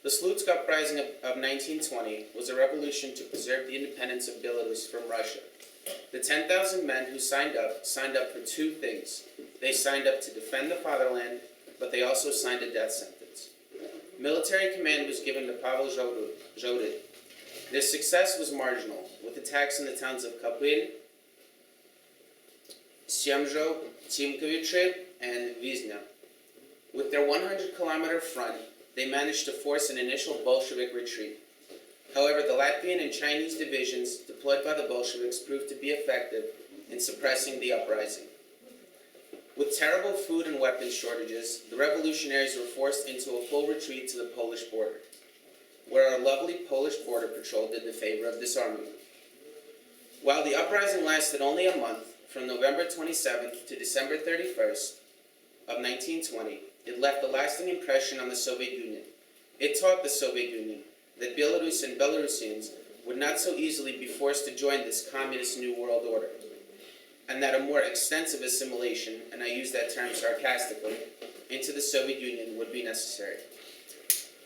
The Slutsk uprising of 1920 was a revolution to preserve the independence of Belarus from Russia. The 10,000 men who signed up for two things. They signed up to defend the fatherland, but they also signed a death sentence. Military command was given to Pavel Zhodin. Their success was marginal, with attacks in the towns of Kapil, Siemzho, Timkovice, and Vizhnya. With their 100-kilometer front, they managed to force an initial Bolshevik retreat. However, the Latvian and Chinese divisions deployed by the Bolsheviks proved to be effective in suppressing the uprising. With terrible food and weapons shortages, the revolutionaries were forced into a full retreat to the Polish border, where our lovely Polish border patrol did the favor of disarmament. While the uprising lasted only a month, from November 27th to December 31st of 1920, it left a lasting impression on the Soviet Union. It taught the Soviet Union that Belarus and Belarusians would not so easily be forced to join this communist New World Order, and that a more extensive assimilation, and I use that term sarcastically, into the Soviet Union would be necessary.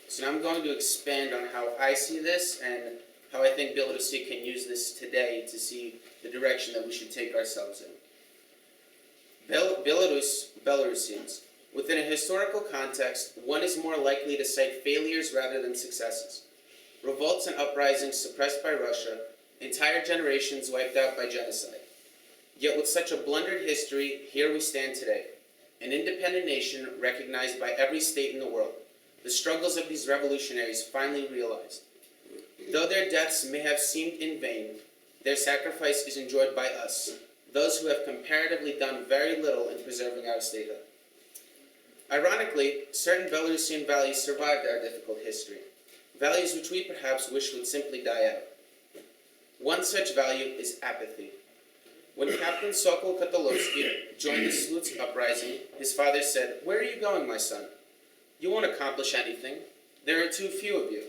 So now I'm going to expand on how I see this and how I think Belarus can use this today to see the direction that we should take ourselves in. Belarusians. Within a historical context, one is more likely to cite failures rather than successes. Revolts and uprisings suppressed by Russia, entire generations wiped out by genocide. Yet with such a blundered history, here we stand today, an independent nation recognized by every state in the world. The struggles of these revolutionaries finally realized. Though their deaths may have seemed in vain, their sacrifice is enjoyed by us, those who have comparatively done very little in preserving our statehood. Ironically, certain Belarusian values survived our difficult history, values which we perhaps wish would simply die out. One such value is apathy. When Captain Sokol Kotalovsky joined the Slutsk uprising, his father said, "Where are you going, my son? You won't accomplish anything. There are too few of you."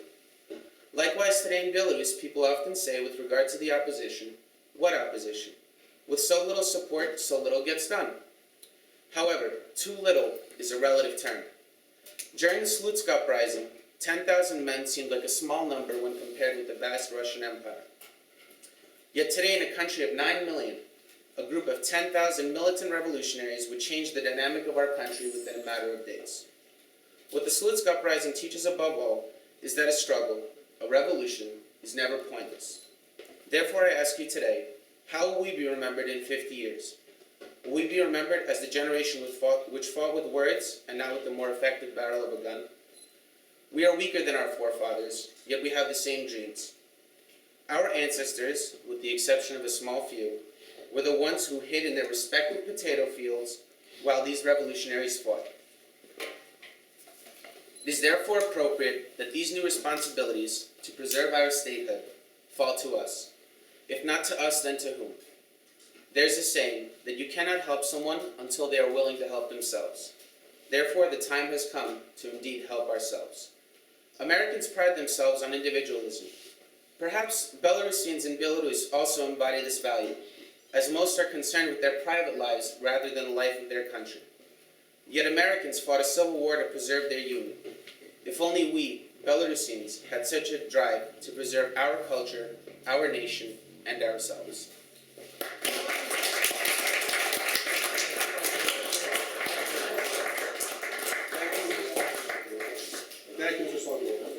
Likewise, today in Belarus, people often say with regard to the opposition, what opposition? With so little support, so little gets done. However, too little is a relative term. During the Slutsk uprising, 10,000 men seemed like a small number when compared with the vast Russian Empire. Yet today, in a country of 9 million, a group of 10,000 militant revolutionaries would change the dynamic of our country within a matter of days. What the Slutsk uprising teaches above all is that a struggle, a revolution, is never pointless. Therefore, I ask you today, how will we be remembered in 50 years? Will we be remembered as the generation which fought with words and not with the more effective barrel of a gun? We are weaker than our forefathers, yet we have the same dreams. Our ancestors, with the exception of a small few, were the ones who hid in their respective potato fields while these revolutionaries fought. It is therefore appropriate that these new responsibilities to preserve our statehood fall to us. If not to us, then to whom? There's a saying that you cannot help someone until they are willing to help themselves. Therefore, the time has come to indeed help ourselves. Americans pride themselves on individualism. Perhaps Belarusians in Belarus also embody this value, as most are concerned with their private lives rather than the life of their country. Yet Americans fought a civil war to preserve their union. If only we, Belarusians, had such a drive to preserve our culture, our nation, and ourselves. Thank you, Mr. Sokol.